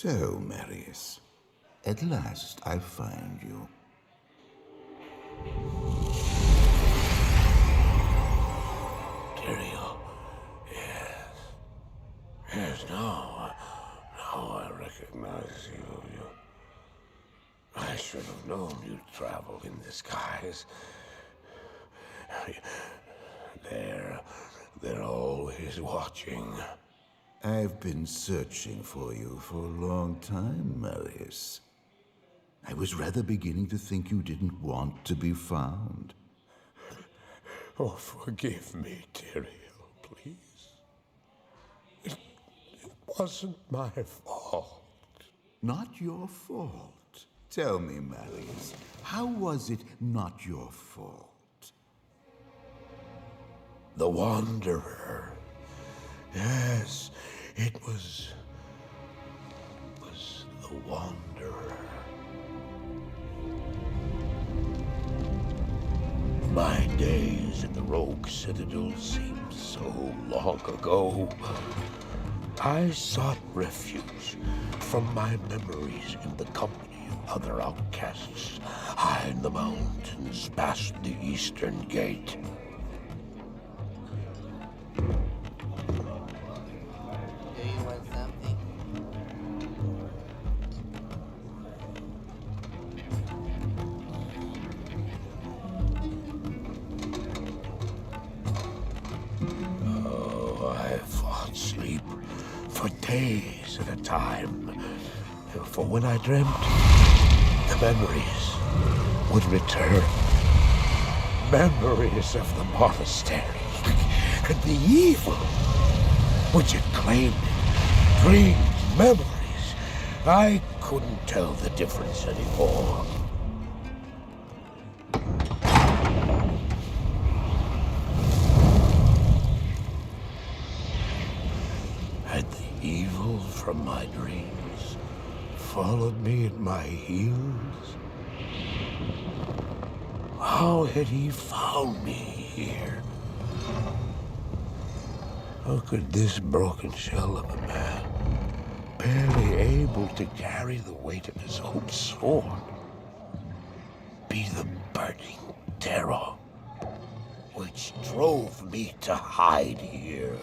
So, Marius, at last I find you. Tyrael, yes. Yes, now I recognize you. I should have known you'd travel in disguise. They're always watching. I've been searching for you for a long time, Marius. I was rather beginning to think you didn't want to be found. Oh, forgive me, Tyrael, please. It wasn't my fault. Not your fault. Tell me, Marius, how was it not your fault? The Wanderer. Yes, it was the Wanderer. My days in the Rogue Citadel seem so long ago. I sought refuge from my memories in the company of other outcasts, high in the mountains past the Eastern Gate. Do you want something? Oh, I fought sleep for days at a time. For when I dreamt, the memories would return. Memories of the monastery and the evil which had claimed it. Dreams, memories. I couldn't tell the difference anymore. Had the evil from my dreams followed me at my heels? How had he found me here? How could this broken shell of a man, barely able to carry the weight of his own sword, be the burning terror which drove me to hide here?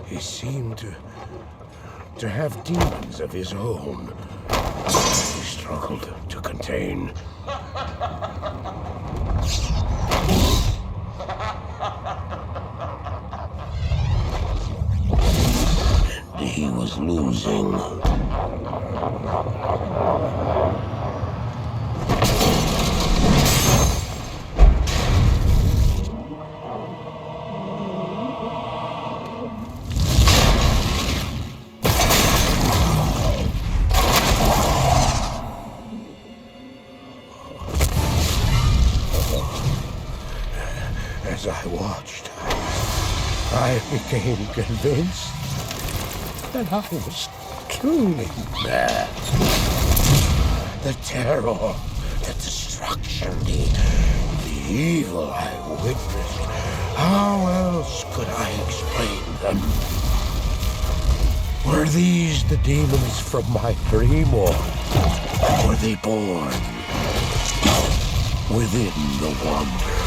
He seemed to have demons of his own. He struggled to contain. And he was losing. As I watched, I became convinced that I was truly mad. The terror, the destruction, the evil I witnessed. How else could I explain them? Were these the demons from my dream, or were they born within the Wanderer?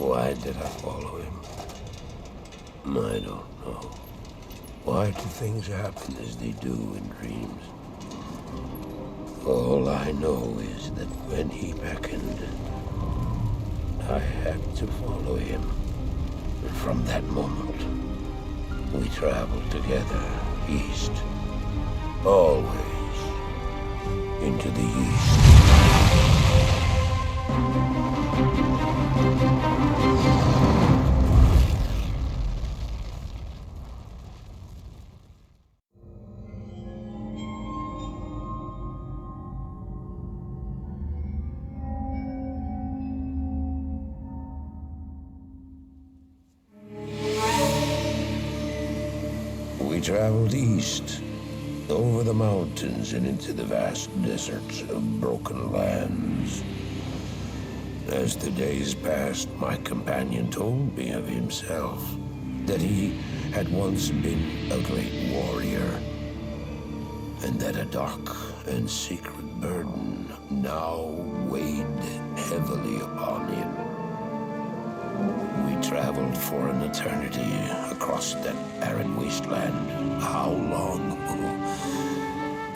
Why did I follow him? I don't know. Why do things happen as they do in dreams? All I know is that when he beckoned, I had to follow him. And from that moment, we traveled together east. Always into the east. We traveled east, over the mountains and into the vast deserts of broken lands. As the days passed, my companion told me of himself, that he had once been a great warrior, and that a dark and secret burden now weighed heavily upon him. We traveled for an eternity across that arid wasteland. How long?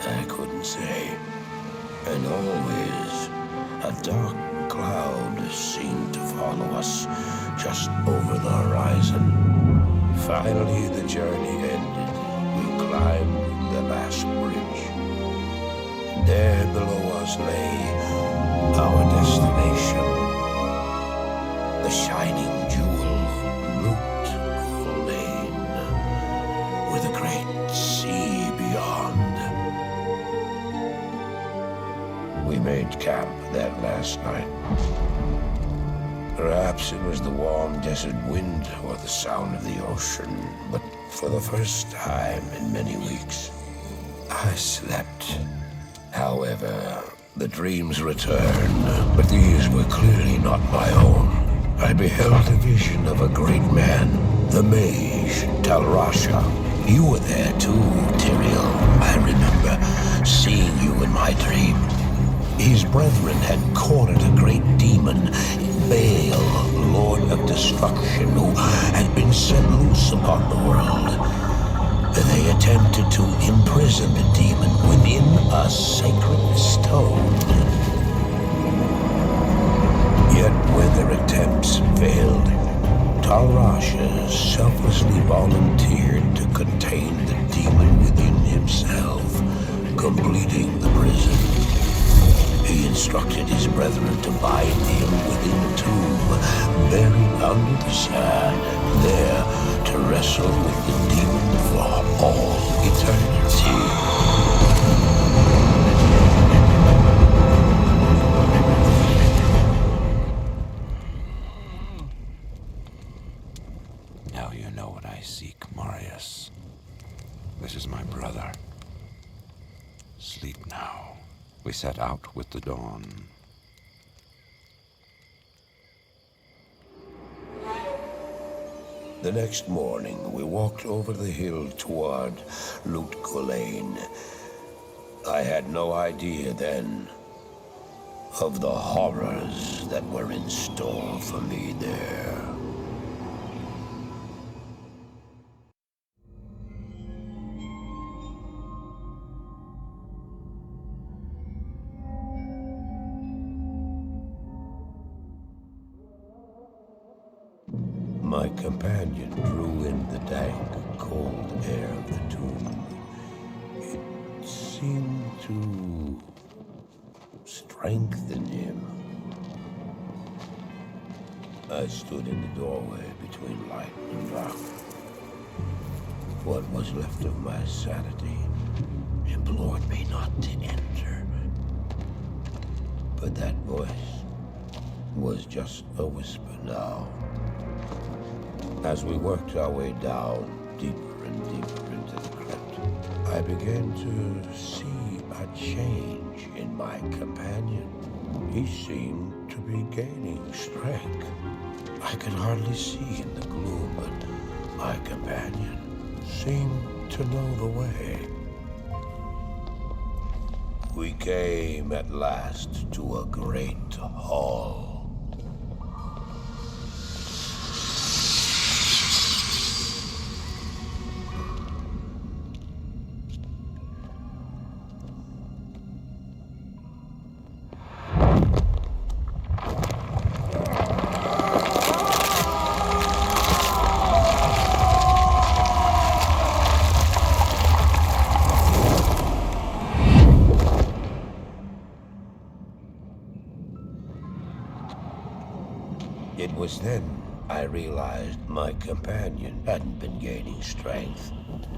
I couldn't say. And always, a dark cloud seemed to follow us just over the horizon. Finally, the journey ended. We climbed the last bridge. There below us lay our destination. The shining jewel, Loot Lane, with a great sea beyond. We made camp that last night. Perhaps it was the warm desert wind or the sound of the ocean, but for the first time in many weeks, I slept. However, the dreams returned, but these were clearly not my own. I beheld a vision of a great man, the mage, Talrasha. You were there too, Tyrael. I remember seeing you in my dream. His brethren had cornered a great demon, Baal, Lord of Destruction, who had been set loose upon the world. They attempted to imprison the demon within a sacred stone. Yet when their attempts failed, Talrasha selflessly volunteered to contain the demon within himself, completing the prison. He instructed his brethren to bind him within a tomb, buried under the sand, there to wrestle with the demon for all eternity. Now you know what I seek, Marius. This is my brother. Sleep now. We set out with the dawn. The next morning, we walked over the hill toward Loot Lane. I had no idea then of the horrors that were in store for me there. My companion drew in the dank, cold air of the tomb. It seemed to strengthen him. I stood in the doorway between light and dark. What was left of my sanity implored me not to enter. But that voice was just a whisper now. As we worked our way down, deeper and deeper into the crypt, I began to see a change in my companion. He seemed to be gaining strength. I could hardly see in the gloom, but my companion seemed to know the way. We came at last to a great hall. realized my companion hadn't been gaining strength.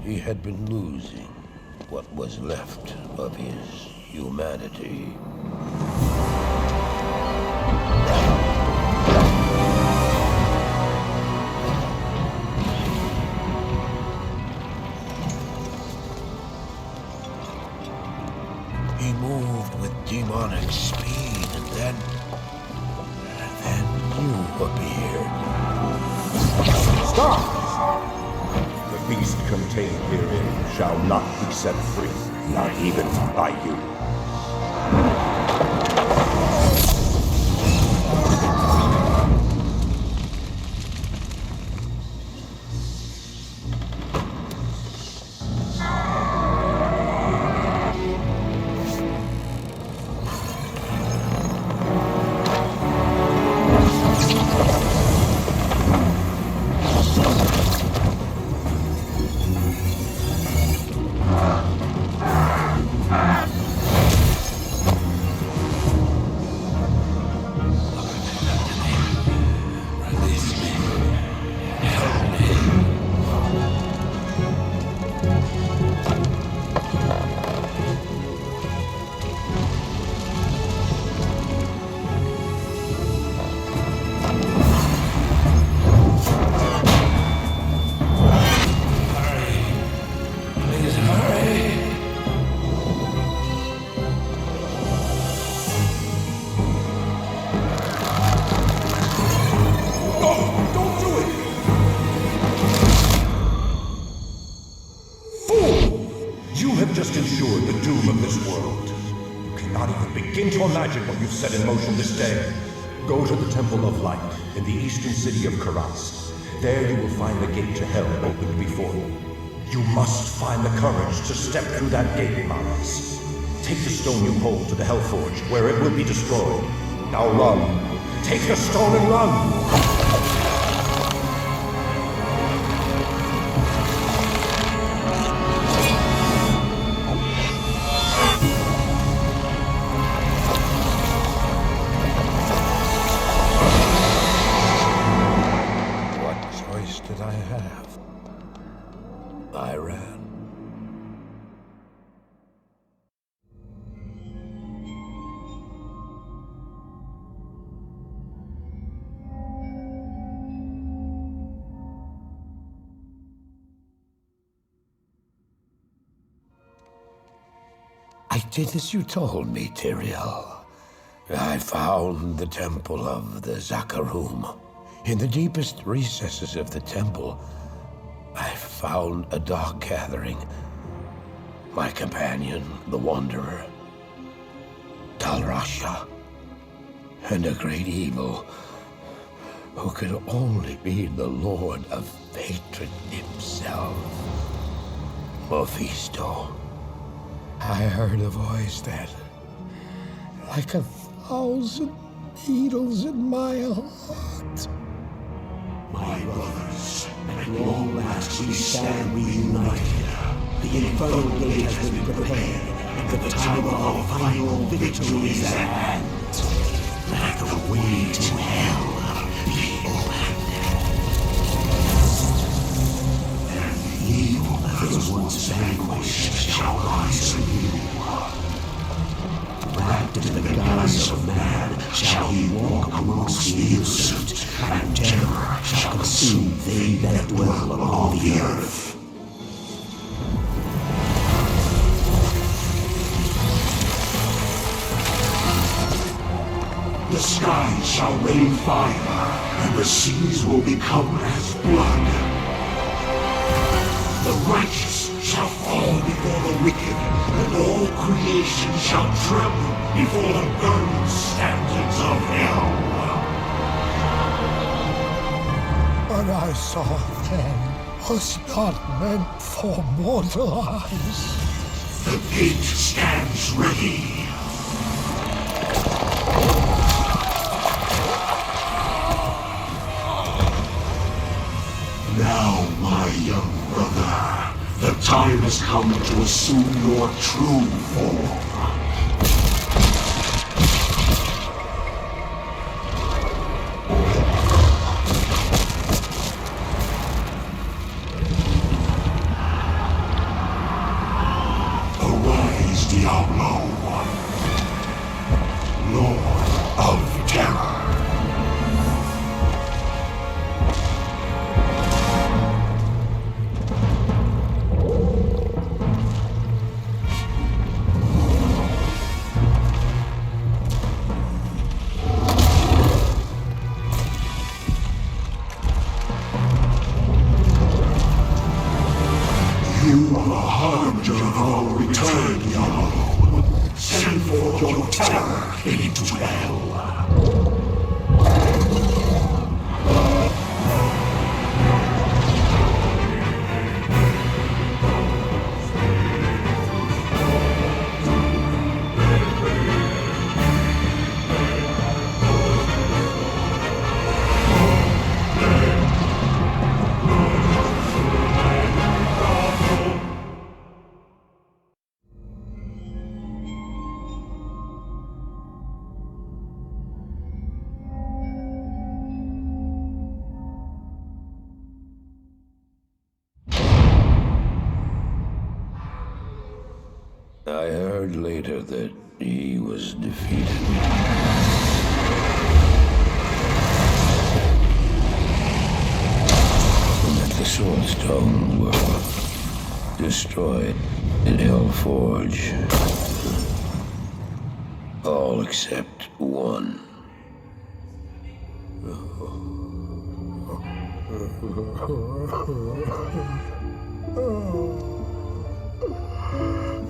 He had been losing what was left of his humanity. He moved with demonic speed, and then you appeared. Stop! The beast contained herein shall not be set free, not even by you. To imagine what you've set in motion this day. Go to the Temple of Light in the eastern city of Karas. There you will find the gate to hell opened before you. You must find the courage to step through that gate, Marius. Take the stone you hold to the Hellforge, where it will be destroyed. Now run. Take the stone and run! I did as you told me, Tyrael. I found the Temple of the Zakarum. In the deepest recesses of the temple, I found a dark gathering. My companion, the Wanderer, Talrasha, and a great evil who could only be the Lord of Hatred himself, Mephisto. I heard a voice that, like 1,000 needles in my heart. My brothers, at long last we stand reunited. The infernal gate has been prepared, and the time of our final victory is at hand. Let the way to hell be opened. And the evil that was once vanquished shall rise anew. Wrapped in the guise of man shall he walk amongst the innocent, and terror shall consume they that dwell upon the earth. The skies shall rain fire, and the seas will become as blood. The righteous shall fall before the wicked, and all creation shall tremble before the burning standards of hell. What I saw then was not meant for mortal eyes. The gate stands ready. Now, my young brother, the time has come to assume your true form. harbinger of our return, Diablo. Send forth your terror into hell. I heard later that he was defeated. And that the Soul Stone were destroyed in Hellforge. All except one.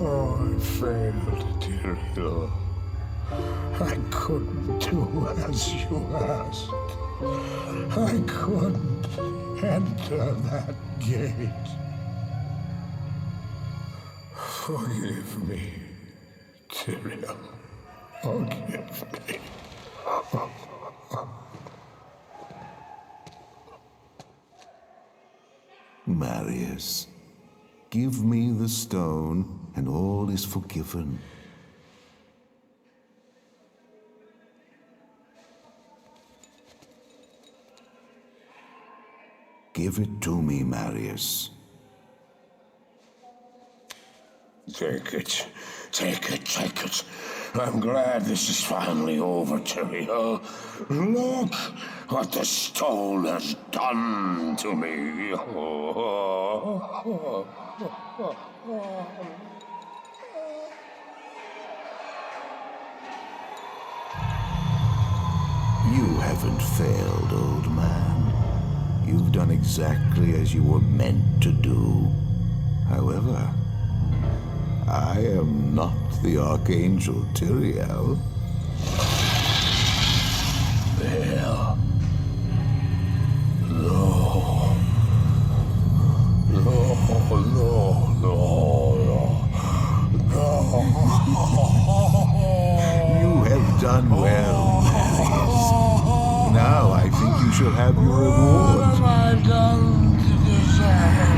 Oh, I failed, Tyrael. I couldn't do as you asked. I couldn't enter that gate. Forgive me, Tyrael. Forgive me. Marius, give me the stone, and all is forgiven. Give it to me, Marius. Take it. Take it, take it. I'm glad this is finally over, Tyrael. Look what the stone has done to me. You haven't failed, old man. You've done exactly as you were meant to do. However, I am not the Archangel Tyrael. Well, no. No, no, no, no. You have done well, Marius. Now I think you shall have your reward. What have I done to deserve it?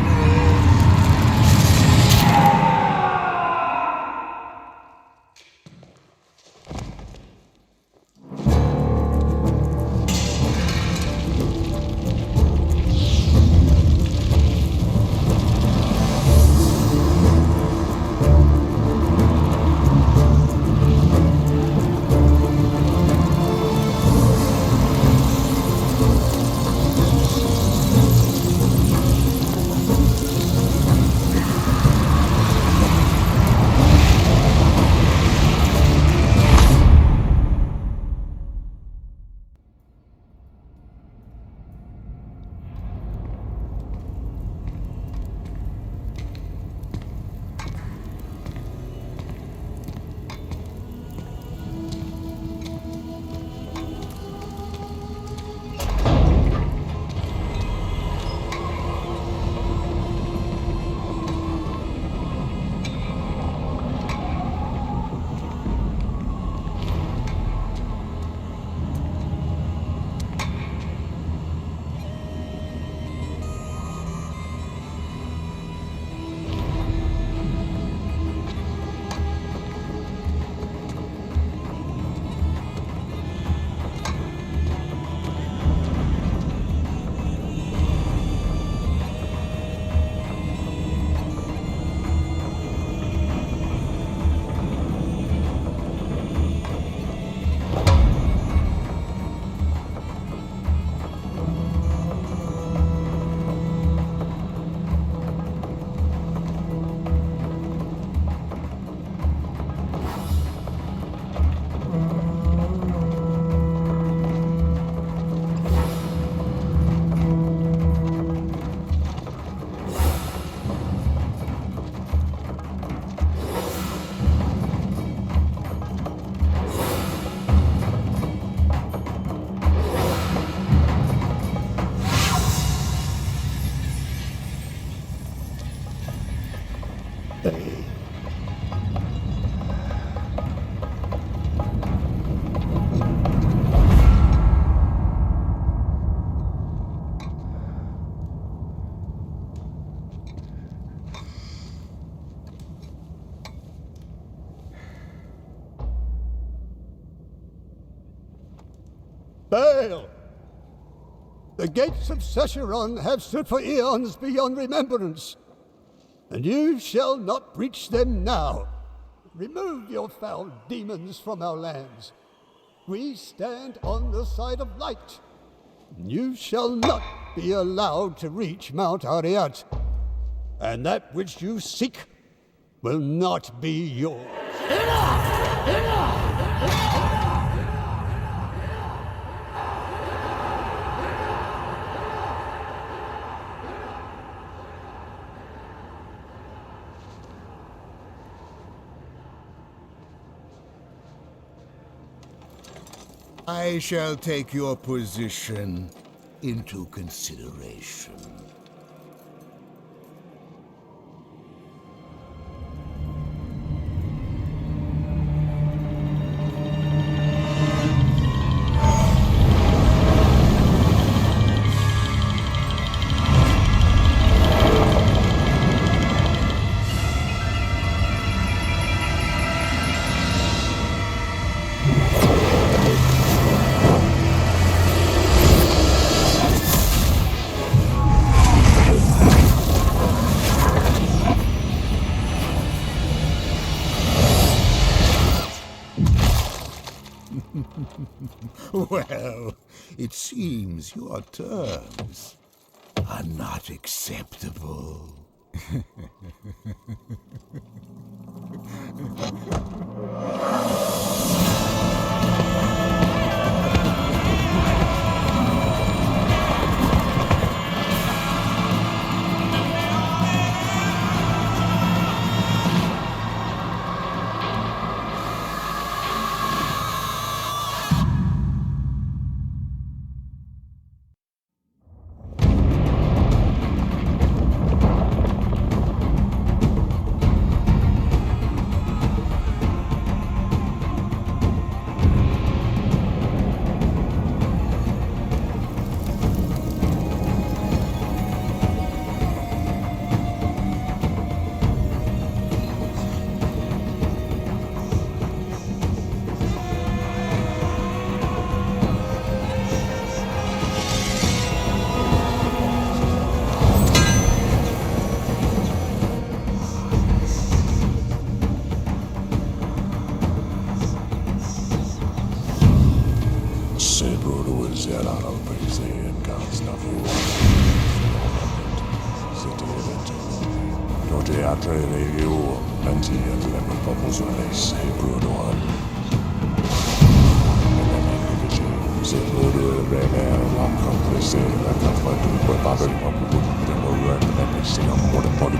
Baal! The gates of Sescheron have stood for eons beyond remembrance, and you shall not breach them now. Remove your foul demons from our lands. We stand on the side of light. You shall not be allowed to reach Mount Ariat, and that which you seek will not be yours. I shall take your position into consideration. Well, it seems your terms are not acceptable. Pode